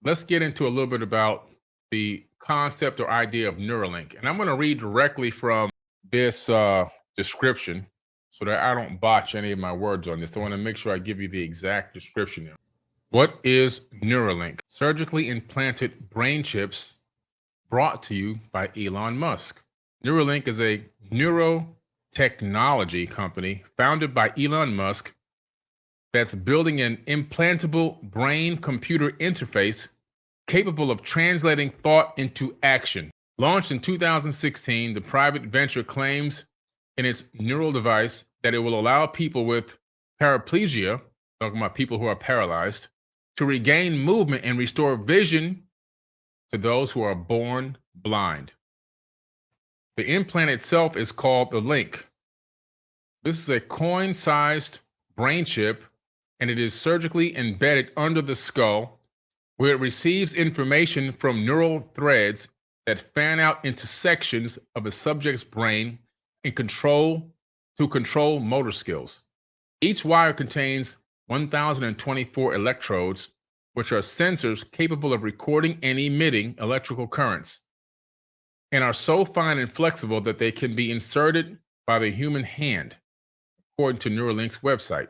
let's get into a little bit about the concept or idea of Neuralink. And I'm going to read directly from this description so that I don't botch any of my words on this. I want to make sure I give you the exact description here. What is Neuralink? Surgically implanted brain chips brought to you by Elon Musk. Neuralink is a neurotechnology company founded by Elon Musk that's building an implantable brain computer interface capable of translating thought into action. Launched in 2016, the private venture claims in its neural device that it will allow people with paraplegia, talking about people who are paralyzed, to regain movement and restore vision to those who are born blind. The implant itself is called the Link. This is a coin-sized brain chip, and it is surgically embedded under the skull, where it receives information from neural threads that fan out into sections of a subject's brain and control motor skills. Each wire contains 1,024 electrodes, which are sensors capable of recording and emitting electrical currents, and are so fine and flexible that they can be inserted by the human hand, according to Neuralink's website.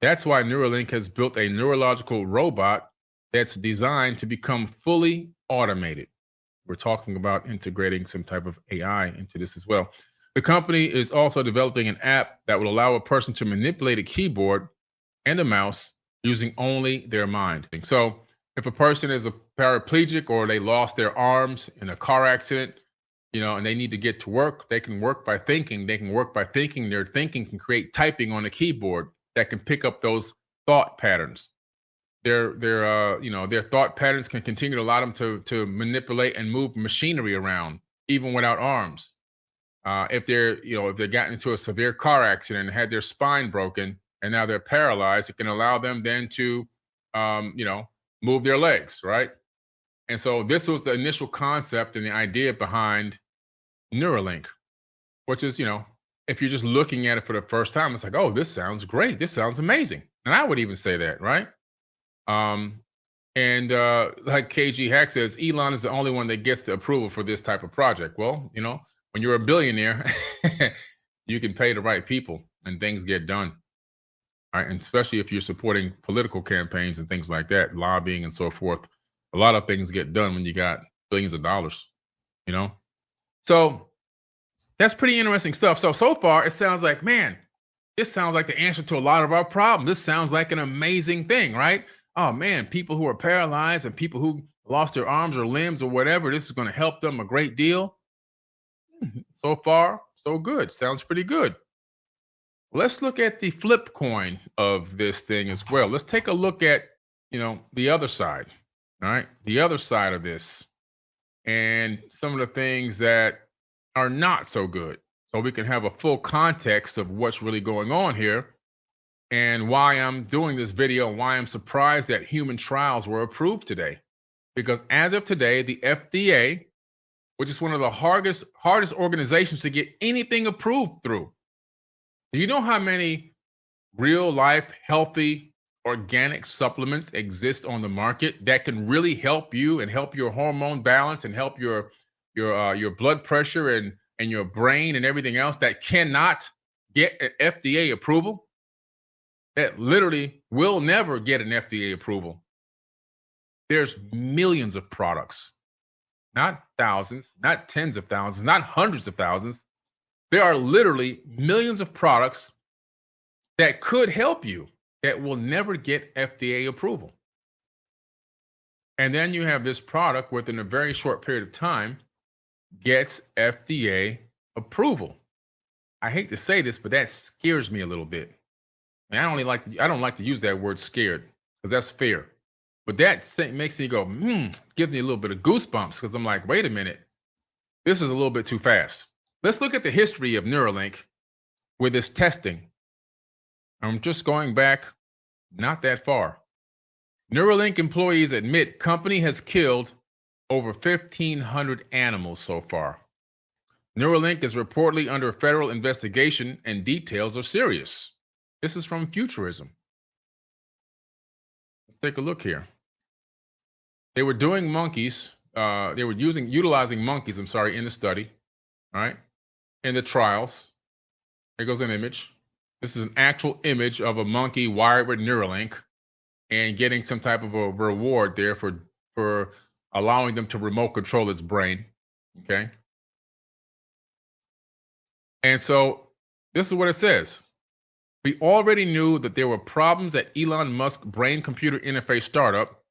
That's why Neuralink has built a neurological robot that's designed to become fully automated. We're talking about integrating some type of AI into this as well. The company is also developing an app that will allow a person to manipulate a keyboard and a mouse using only their mind. So if a person is a paraplegic or they lost their arms in a car accident, and they need to get to work, they can work by thinking. They can work by thinking. Their thinking can create typing on a keyboard that can pick up those thought patterns. Their thought patterns can continue to allow them to manipulate and move machinery around, even without arms. If they got into a severe car accident and had their spine broken and now they're paralyzed, it can allow them then to, move their legs, right? And so this was the initial concept and the idea behind Neuralink, which is, if you're just looking at it for the first time, it's like, oh, this sounds great. This sounds amazing. And I would even say that, right? Like KG Hack says, Elon is the only one that gets the approval for this type of project. Well, when you're a billionaire, you can pay the right people and things get done. All right. And especially if you're supporting political campaigns and things like that, lobbying and so forth, a lot of things get done when you got billions of dollars, So that's pretty interesting stuff. So far, it sounds like, man, this sounds like the answer to a lot of our problems. This sounds like an amazing thing, right? Oh, man, people who are paralyzed and people who lost their arms or limbs or whatever, this is going to help them a great deal. So far, so good. Sounds pretty good. Let's look at the flip coin of this thing as well. Let's take a look at, the other side, all right? The other side of this and some of the things that are not so good. So we can have a full context of what's really going on here and why I'm doing this video and why I'm surprised that human trials were approved today. Because as of today, the FDA, which is one of the hardest organizations to get anything approved through. Do you know how many real life, healthy, organic supplements exist on the market that can really help you and help your hormone balance and help your blood pressure and your brain and everything else that cannot get an FDA approval? That literally will never get an FDA approval. There's millions of products, not thousands, not tens of thousands, not hundreds of thousands. There are literally millions of products that could help you that will never get FDA approval. And then you have this product within a very short period of time gets FDA approval. I hate to say this, but that scares me a little bit. And I don't like to use that word scared because that's fear. But that makes me go, gives me a little bit of goosebumps because I'm like, wait a minute, this is a little bit too fast. Let's look at the history of Neuralink with this testing. I'm just going back not that far. Neuralink employees admit company has killed over 1,500 animals so far. Neuralink is reportedly under federal investigation and details are serious. This is from Futurism. Let's take a look here. They were doing monkeys. They were utilizing monkeys. I'm sorry, in the study. All right, in the trials. Here goes an image. This is an actual image of a monkey wired with Neuralink and getting some type of a reward there for allowing them to remote control its brain. Okay, and so this is what it says. We already knew that there were problems at Elon Musk brain computer interface startup,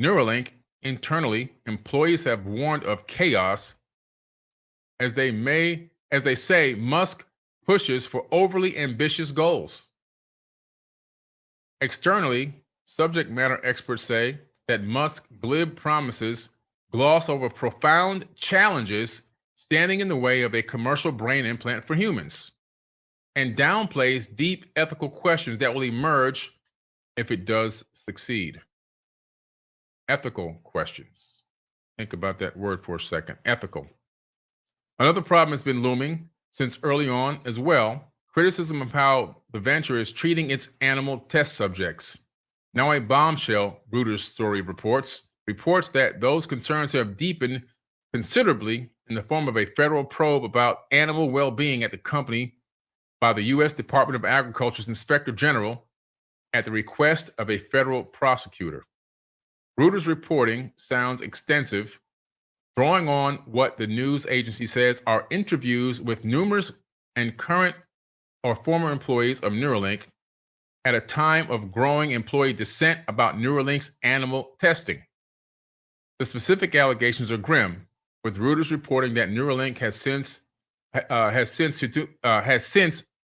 Neuralink. Internally, employees have warned of chaos as they say, Musk pushes for overly ambitious goals. Externally, subject matter experts say that Musk's glib promises gloss over profound challenges standing in the way of a commercial brain implant for humans and downplays deep ethical questions that will emerge if it does succeed. Ethical questions. Think about that word for a second. Ethical. Another problem has been looming since early on as well, criticism of how the venture is treating its animal test subjects. Now a bombshell, Reuters story reports that those concerns have deepened considerably in the form of a federal probe about animal well-being at the company by the U.S. Department of Agriculture's Inspector General at the request of a federal prosecutor. Reuters reporting sounds extensive, drawing on what the news agency says are interviews with numerous and current or former employees of Neuralink at a time of growing employee dissent about Neuralink's animal testing. The specific allegations are grim, with Reuters reporting that Neuralink has since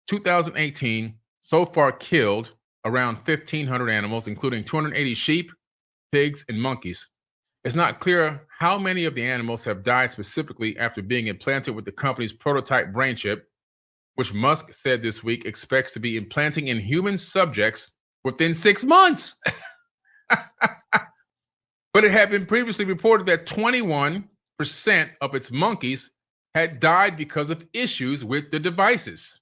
2018 so far killed around 1,500 animals, including 280 sheep, pigs, and monkeys. It's not clear how many of the animals have died specifically after being implanted with the company's prototype brain chip, which Musk said this week expects to be implanting in human subjects within 6 months. But it had been previously reported that 21% of its monkeys had died because of issues with the devices.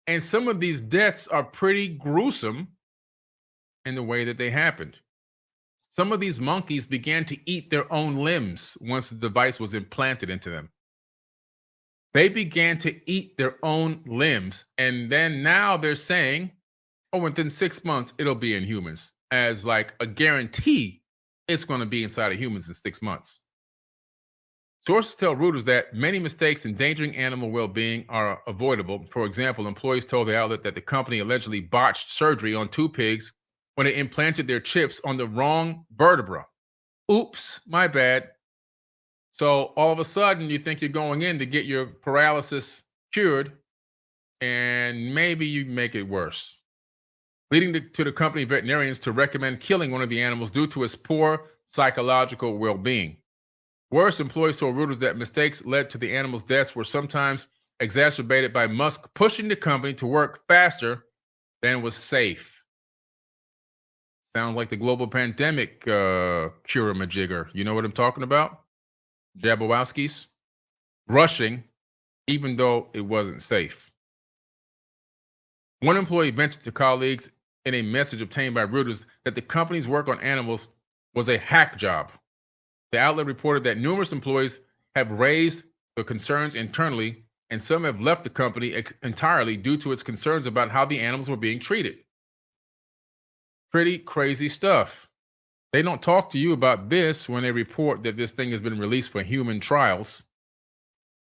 And some of these deaths are pretty gruesome in the way that they happened. Some of these monkeys began to eat their own limbs once the device was implanted into them. They began to eat their own limbs. And then now they're saying, oh, within 6 months, it'll be in humans, as like a guarantee it's going to be inside of humans in 6 months. Sources tell Reuters that many mistakes endangering animal well-being are avoidable. For example, employees told the outlet that the company allegedly botched surgery on 2 pigs when it implanted their chips on the wrong vertebra. Oops, my bad. So all of a sudden, you think you're going in to get your paralysis cured, and maybe you make it worse, leading to the company veterinarians to recommend killing one of the animals due to its poor psychological well-being. Worse, employees told Reuters that mistakes led to the animals' deaths were sometimes exacerbated by Musk pushing the company to work faster than was safe. Sounds like the global pandemic cure-a-majigger. You know what I'm talking about? Jabberwowskis. Rushing, even though it wasn't safe. One employee ventured to colleagues in a message obtained by Reuters that the company's work on animals was a hack job. The outlet reported that numerous employees have raised the concerns internally, and some have left the company entirely due to its concerns about how the animals were being treated. Pretty crazy stuff. They don't talk to you about this when they report that this thing has been released for human trials.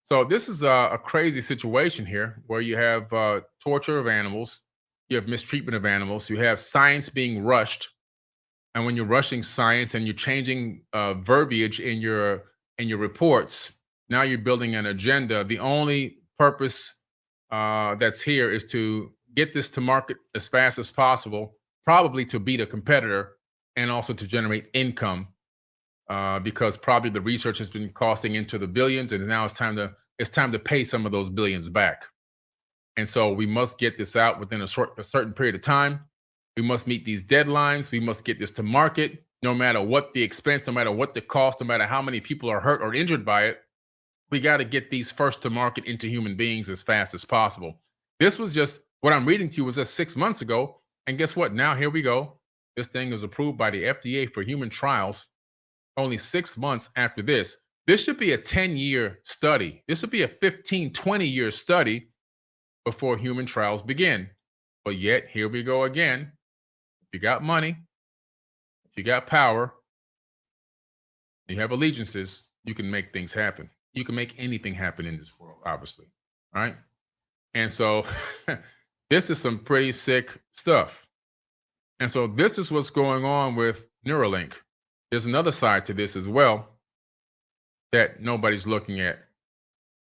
So this is a crazy situation here where you have torture of animals, you have mistreatment of animals, you have science being rushed. And when you're rushing science and you're changing verbiage in your reports, now you're building an agenda. The only purpose that's here is to get this to market as fast as possible, probably to beat a competitor and also to generate income, because probably the research has been costing into the billions, and now it's time to pay some of those billions back. And so we must get this out within a certain period of time. We must meet these deadlines. We must get this to market, no matter what the expense, no matter what the cost, no matter how many people are hurt or injured by it. We got to get these first to market into human beings as fast as possible. This was just what I'm reading to you was just 6 months ago. And guess what? Now here we go. This thing is approved by the FDA for human trials. only 6 months after this. This should be a 10-year study. This would be a 15, 20-year study before human trials begin. But yet, here we go again. If you got money, if you got power, you have allegiances, you can make things happen. You can make anything happen in this world, obviously. Right? And so this is some pretty sick stuff. And so this is what's going on with Neuralink. There's another side to this as well that nobody's looking at.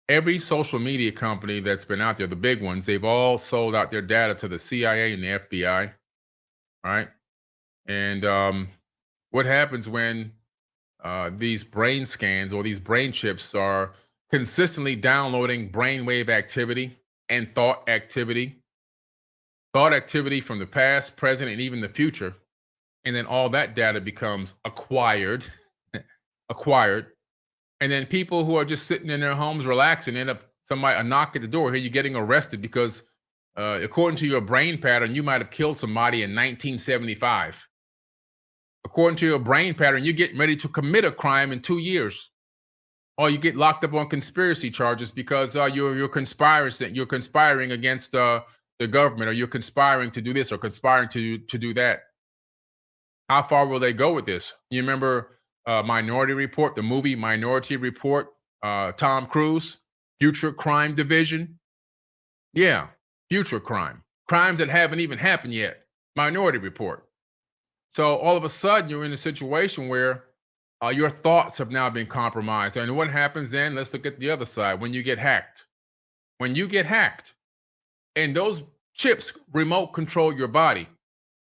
Every social media company that's been out there, the big ones, they've all sold out their data to the CIA and the FBI, right? And what happens when these brain scans or these brain chips are consistently downloading brainwave activity and thought activity from the past, present, and even the future, and then all that data becomes acquired, and then people who are just sitting in their homes relaxing end up a knock at the door. Here, you're getting arrested because, according to your brain pattern, you might have killed somebody in 1975. According to your brain pattern, you're getting ready to commit a crime in 2 years, or you get locked up on conspiracy charges because you're conspiring against the government, or you're conspiring to do this or conspiring to do that. How far will they go with this? You remember Minority Report, the movie Minority Report, Tom Cruise, Future Crime Division? Yeah, future crime. Crimes that haven't even happened yet. Minority Report. So all of a sudden, you're in a situation where your thoughts have now been compromised. And what happens then? Let's look at the other side. When you get hacked. And those chips remote control your body.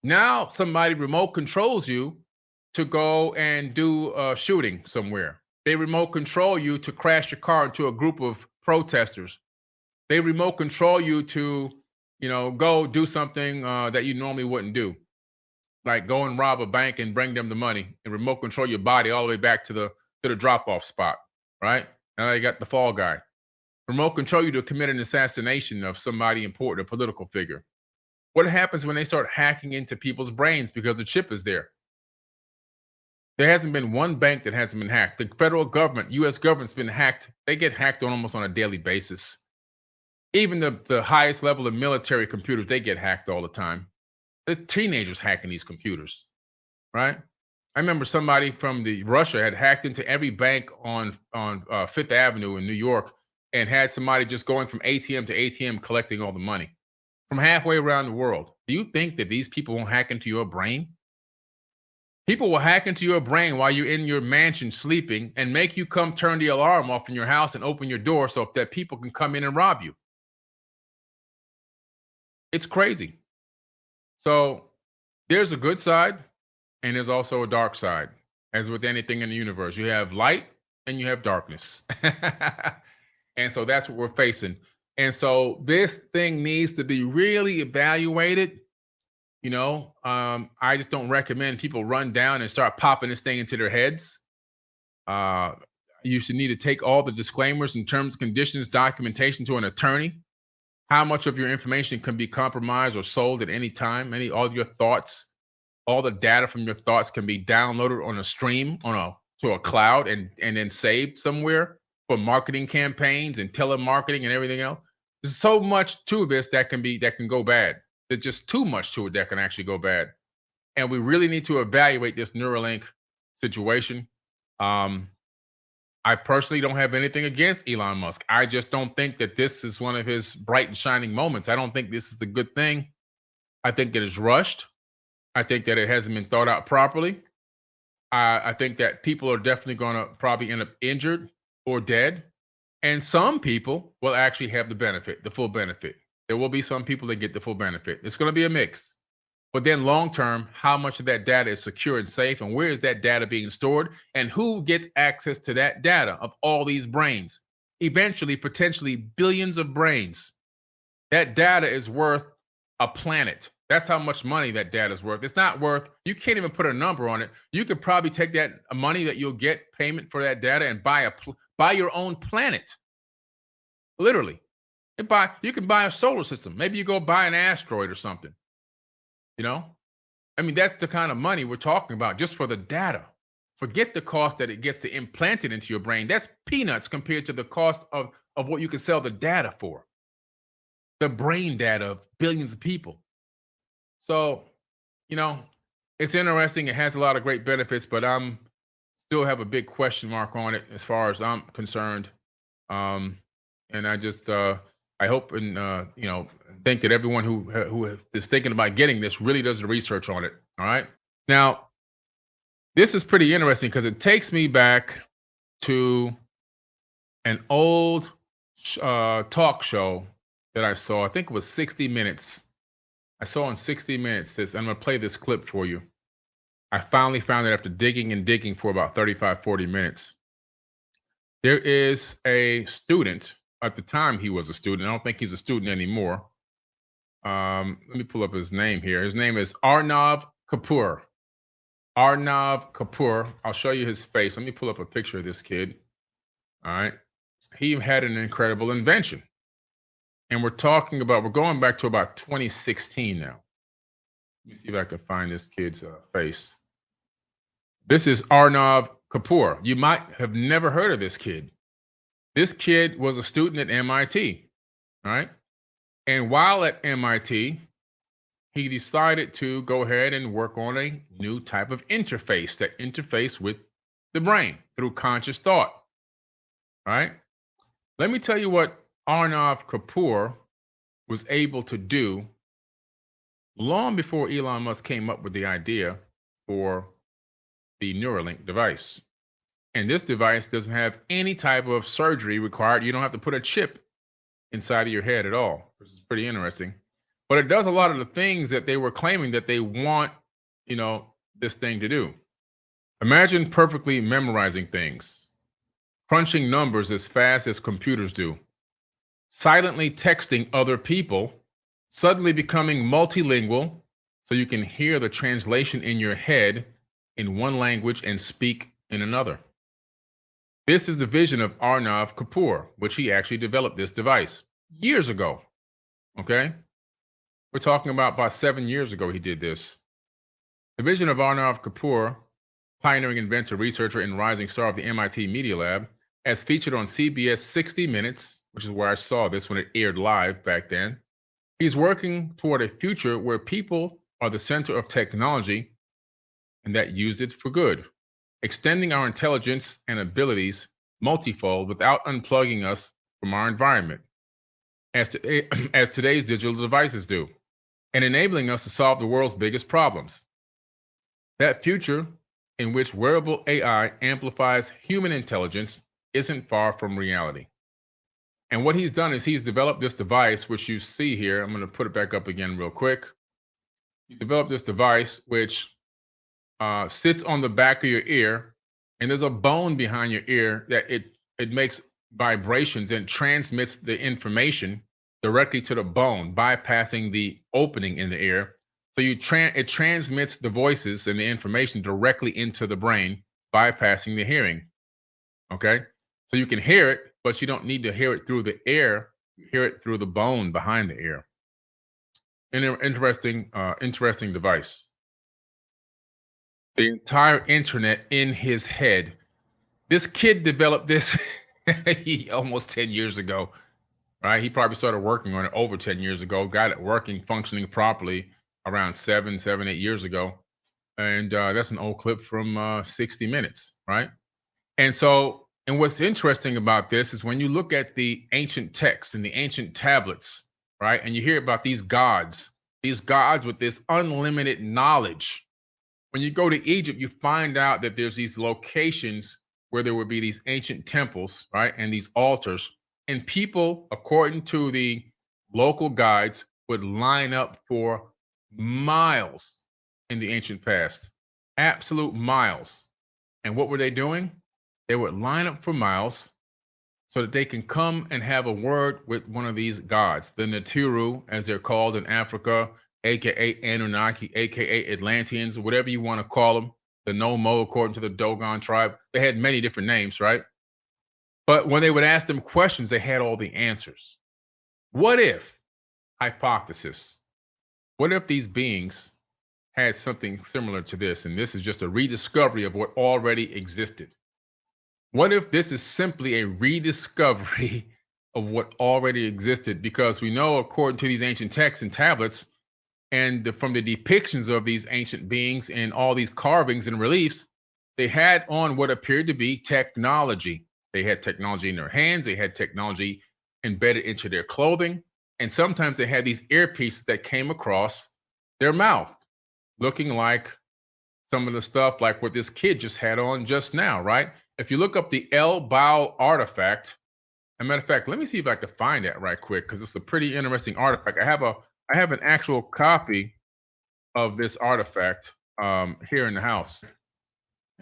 Now somebody remote controls you to go and do a shooting somewhere. They remote control you to crash your car into a group of protesters. They remote control you to, go do something that you normally wouldn't do, like go and rob a bank and bring them the money, and remote control your body all the way back to the drop-off spot. Right now, you got the fall guy. Remote control you to commit an assassination of somebody important, a political figure. What happens when they start hacking into people's brains because the chip is there? There hasn't been one bank that hasn't been hacked. The federal government, U.S. government's been hacked. They get hacked almost on a daily basis. Even the highest level of military computers, they get hacked all the time. There's teenagers hacking these computers, right? I remember somebody from Russia had hacked into every bank on Fifth Avenue in New York, and had somebody just going from ATM to ATM collecting all the money from halfway around the world. Do you think that these people won't hack into your brain? People will hack into your brain while you're in your mansion sleeping and make you come turn the alarm off in your house and open your door so that people can come in and rob you. It's crazy. So there's a good side and there's also a dark side. As with anything in the universe, you have light and you have darkness. And so that's what we're facing. And so this thing needs to be really evaluated. I just don't recommend people run down and start popping this thing into their heads. You should need to take all the disclaimers and terms, conditions, documentation to an attorney. How much of your information can be compromised or sold at any time? All of your thoughts, all the data from your thoughts can be downloaded on a stream, to a cloud and then saved somewhere for marketing campaigns and telemarketing and everything else. There's so much to this that can go bad. There's just too much to it that can actually go bad. And we really need to evaluate this Neuralink situation. I personally don't have anything against Elon Musk. I just don't think that this is one of his bright and shining moments. I don't think this is a good thing. I think that it's rushed. I think that it hasn't been thought out properly. I think that people are definitely going to probably end up injured or dead. And some people will actually have the full benefit. There will be some people that get the full benefit. It's going to be a mix. But then long term, how much of that data is secure and safe? And where is that data being stored? And who gets access to that data of all these brains? Eventually, potentially billions of brains. That data is worth a planet. That's how much money that data is worth. It's not worth, you can't even put a number on it. You could probably take that money that you'll get payment for that data and buy your own planet. Literally. You can buy a solar system. Maybe you go buy an asteroid or something. That's the kind of money we're talking about just for the data. Forget the cost that it gets to implant it into your brain. That's peanuts compared to the cost of what you can sell the data for, the brain data of billions of people. So, you know, it's interesting. It has a lot of great benefits, but I'm still have a big question mark on it as far as I'm concerned. Um, and I hope and think that everyone who is thinking about getting this really does the research on it. All right. Now, this is pretty interesting because it takes me back to an old talk show that I saw. I think it was 60 Minutes. I saw on 60 Minutes this. I'm going to play this clip for you. I finally found it after digging and digging for about 35, 40 minutes. There is a student. At the time, he was a student. I don't think he's a student anymore. Let me pull up his name here. His name is Arnav Kapoor. Arnav Kapoor. I'll show you his face. Let me pull up a picture of this kid. All right. He had an incredible invention. And we're going back to about 2016 now. Let me see if I can find this kid's face. This is Arnav Kapoor. You might have never heard of this kid. This kid was a student at MIT, all right? And while at MIT, he decided to go ahead and work on a new type of interface that interface with the brain through conscious thought, all right? Let me tell you what Arnav Kapoor was able to do long before Elon Musk came up with the idea for the Neuralink device. And this device doesn't have any type of surgery required. You don't have to put a chip inside of your head at all, which is pretty interesting. But it does a lot of the things that they were claiming that they want, this thing to do. Imagine perfectly memorizing things, crunching numbers as fast as computers do, silently texting other people, suddenly becoming multilingual so you can hear the translation in your head in one language and speak in another. This is the vision of Arnav Kapoor, which he actually developed this device years ago. Okay? We're talking about 7 years ago he did this. The vision of Arnav Kapoor, pioneering inventor, researcher, and rising star of the MIT Media Lab, as featured on CBS 60 Minutes, which is where I saw this when it aired live back then. He's working toward a future where people are the center of technology and that used it for good, extending our intelligence and abilities multifold without unplugging us from our environment, as today's digital devices do, and enabling us to solve the world's biggest problems. That future in which wearable AI amplifies human intelligence isn't far from reality. And what he's done is he's developed this device, which you see here. I'm going to put it back up again real quick. He developed this device, which sits on the back of your ear, and there's a bone behind your ear that it makes vibrations and transmits the information directly to the bone, bypassing the opening in the ear. So it transmits the voices and the information directly into the brain, bypassing the hearing. Okay, so you can hear it, but you don't need to hear it through the ear. You hear it through the bone behind the ear. An interesting device. The entire internet in his head. This kid developed this almost 10 years ago, right? He probably started working on it over 10 years ago, got it working, functioning properly around 7, 8 years ago. And that's an old clip from 60 Minutes, right? And what's interesting about this is when you look at the ancient texts and the ancient tablets, right? And you hear about these gods with this unlimited knowledge. When you go to Egypt, you find out that there's these locations where there would be these ancient temples, right? And these altars. And people, according to the local guides, would line up for miles in the ancient past, absolute miles. And what were they doing? They would line up for miles so that they can come and have a word with one of these gods, the Natiru, as they're called in Africa, aka Anunnaki, aka Atlanteans, whatever you want to call them, the Nomo, according to the Dogon tribe. They had many different names, right? But when they would ask them questions, they had all the answers. What if, hypothesis, what if these beings had something similar to this, and this is just a rediscovery of what already existed. What if this is simply a rediscovery of what already existed? Because we know, according to these ancient texts and tablets, and from the depictions of these ancient beings and all these carvings and reliefs, they had on what appeared to be technology. They had technology in their hands, they had technology embedded into their clothing, and sometimes they had these earpieces that came across their mouth, looking like some of the stuff like what this kid just had on just now, right? If you look up the El Baal artifact, as a matter of fact, let me see if I can find that right quick because it's a pretty interesting artifact. I have an actual copy of this artifact here in the house.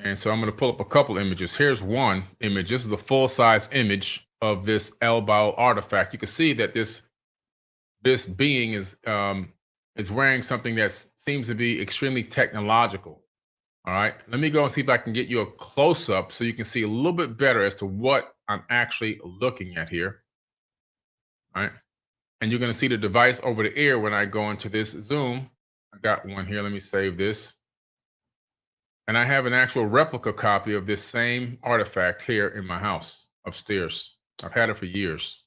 And so I'm going to pull up a couple images. Here's one image. This is a full-size image of this El Baal artifact. You can see that this being is wearing something that seems to be extremely technological. All right, let me go and see if I can get you a close-up so you can see a little bit better as to what I'm actually looking at here. All right, and you're going to see the device over the ear when I go into this Zoom. I got one here. Let me save this. And I have an actual replica copy of this same artifact here in my house upstairs. I've had it for years.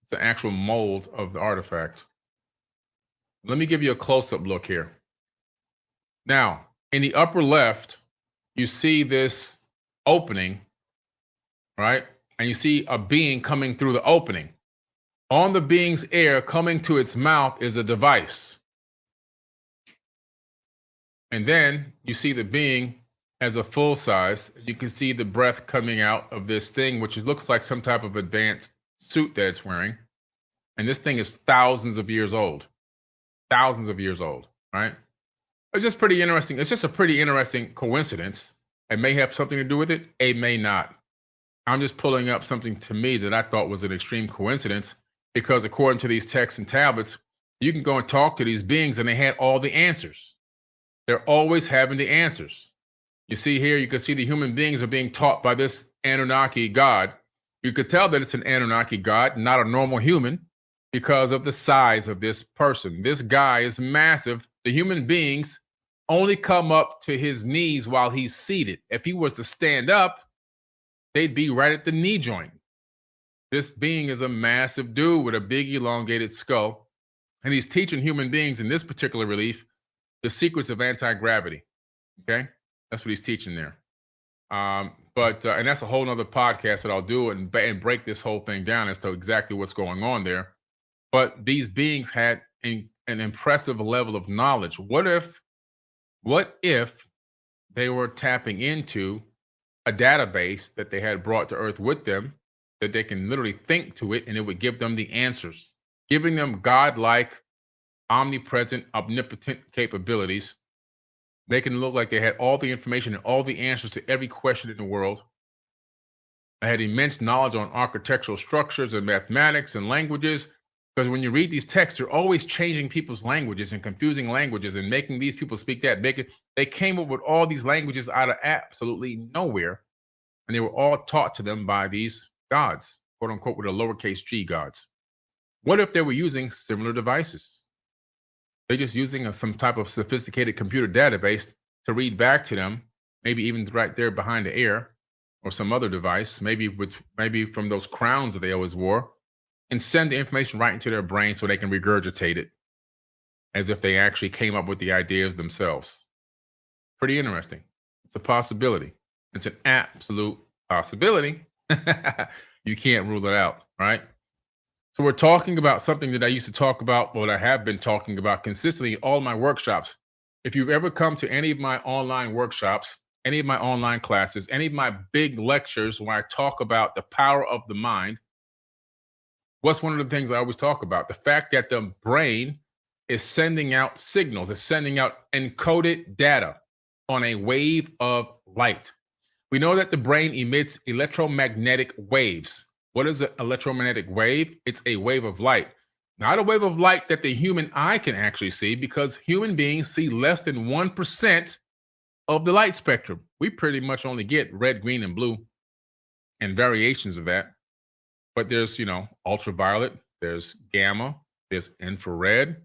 It's the actual mold of the artifact. Let me give you a close-up look here. Now, in the upper left, you see this opening, right? And you see a being coming through the opening. On the being's ear, coming to its mouth, is a device. And then you see the being as a full size. You can see the breath coming out of this thing, which looks like some type of advanced suit that it's wearing. And this thing is thousands of years old. Thousands of years old, right? It's just pretty interesting. It's just a pretty interesting coincidence. It may have something to do with it. It may not. I'm just pulling up something to me that I thought was an extreme coincidence because according to these texts and tablets, you can go and talk to these beings and they had all the answers. They're always having the answers. You see here, you can see the human beings are being taught by this Anunnaki god. You could tell that it's an Anunnaki god, not a normal human, because of the size of this person. This guy is massive. The human beings only come up to his knees while he's seated. If he was to stand up, they'd be right at the knee joint. This being is a massive dude with a big elongated skull, and he's teaching human beings in this particular relief the secrets of anti-gravity. Okay, that's what he's teaching there. And that's a whole nother podcast that I'll do and break this whole thing down as to exactly what's going on there. But these beings had an impressive level of knowledge. What if they were tapping into a database that they had brought to Earth with them, that they can literally think to it and it would give them the answers, giving them godlike, omnipresent, omnipotent capabilities. They can look like they had all the information and all the answers to every question in the world. I had immense knowledge on architectural structures and mathematics and languages, because when you read these texts, they're always changing people's languages and confusing languages and making these people speak that. They came up with all these languages out of absolutely nowhere, and they were all taught to them by these gods, quote unquote, with a lowercase g gods. What if they were using similar devices? They're just using some type of sophisticated computer database to read back to them, maybe even right there behind the ear or some other device, maybe from those crowns that they always wore, and send the information right into their brain so they can regurgitate it as if they actually came up with the ideas themselves. Pretty interesting. It's a possibility. It's an absolute possibility. You can't rule it out, right? So we're talking about something that I used to talk about, what I have been talking about consistently in all my workshops. If you've ever come to any of my online workshops, any of my online classes, any of my big lectures where I talk about the power of the mind, what's one of the things I always talk about? The fact that the brain is sending out signals, is sending out encoded data on a wave of light. We know that the brain emits electromagnetic waves. What is an electromagnetic wave? It's a wave of light. Not a wave of light that the human eye can actually see, because human beings see less than 1% of the light spectrum. We pretty much only get red, green, and blue and variations of that. But there's, ultraviolet, there's gamma, there's infrared,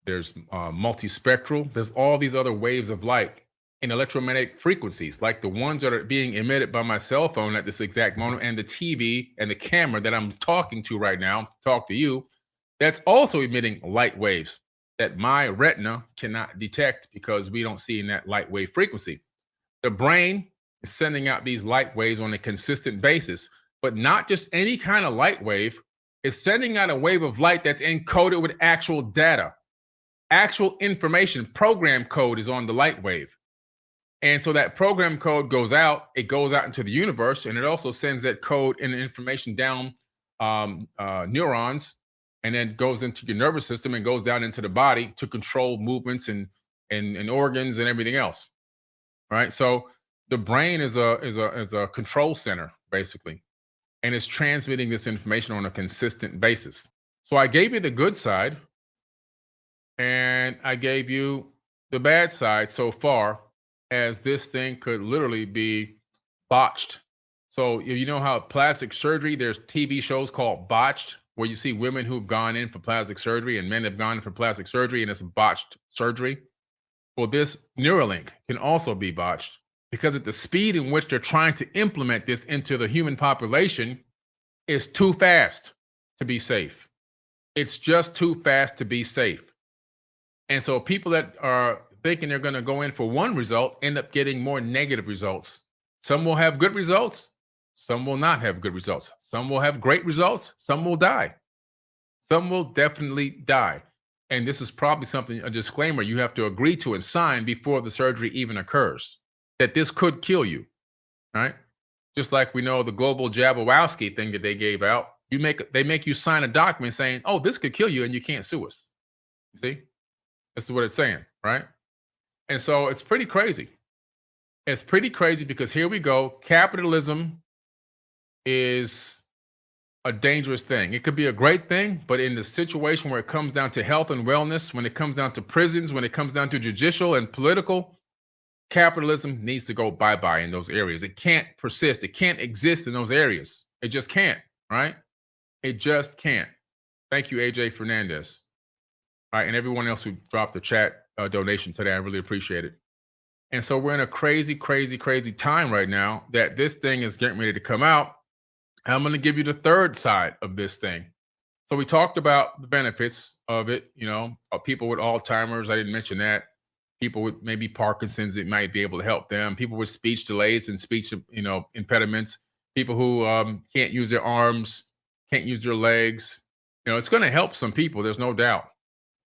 there's multispectral, there's all these other waves of light in electromagnetic frequencies, like the ones that are being emitted by my cell phone at this exact moment, and the TV and the camera that I'm talking to right now, talk to you, that's also emitting light waves that my retina cannot detect because we don't see in that light wave frequency. The brain is sending out these light waves on a consistent basis, but not just any kind of light wave. It's sending out a wave of light that's encoded with actual data, actual information. Program code is on the light wave. And so that program code goes out, it goes out into the universe, and it also sends that code and information down neurons, and then goes into your nervous system and goes down into the body to control movements and organs and everything else. Right. So the brain is a control center, basically, and it's transmitting this information on a consistent basis. So I gave you the good side, and I gave you the bad side so far, as this thing could literally be botched. So you know how plastic surgery, there's TV shows called Botched, where you see women who've gone in for plastic surgery and men have gone in for plastic surgery, and it's a botched surgery. Well, this Neuralink can also be botched because at the speed in which they're trying to implement this into the human population is too fast to be safe. It's just too fast to be safe. And so people that are thinking they're going to go in for one result end up getting more negative results. Some will have good results. Some will not have good results. Some will have great results. Some will die. Some will definitely die. And this is probably something, a disclaimer you have to agree to and sign before the surgery even occurs, that this could kill you, right? Just like we know the global Jabberwocky thing that they gave out, they make you sign a document saying, oh, this could kill you and you can't sue us. You see? That's what it's saying, right? And so it's pretty crazy. It's pretty crazy because here we go. Capitalism is a dangerous thing. It could be a great thing, but in the situation where it comes down to health and wellness, when it comes down to prisons, when it comes down to judicial and political, capitalism needs to go bye-bye in those areas. It can't persist. It can't exist in those areas. It just can't, right? It just can't. Thank you, AJ Fernandez. All right, and everyone else who dropped the chat donation today. I really appreciate it. And so we're in a crazy, crazy, crazy time right now that this thing is getting ready to come out. I'm going to give you the third side of this thing. So we talked about the benefits of it, people with Alzheimer's. I didn't mention that. People with maybe Parkinson's, it might be able to help them. People with speech delays and speech, impediments. People who can't use their arms, can't use their legs. It's going to help some people. There's no doubt.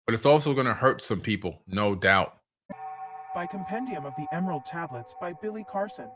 But it's also going to hurt some people, no doubt. By Compendium of the Emerald Tablets by Billy Carson.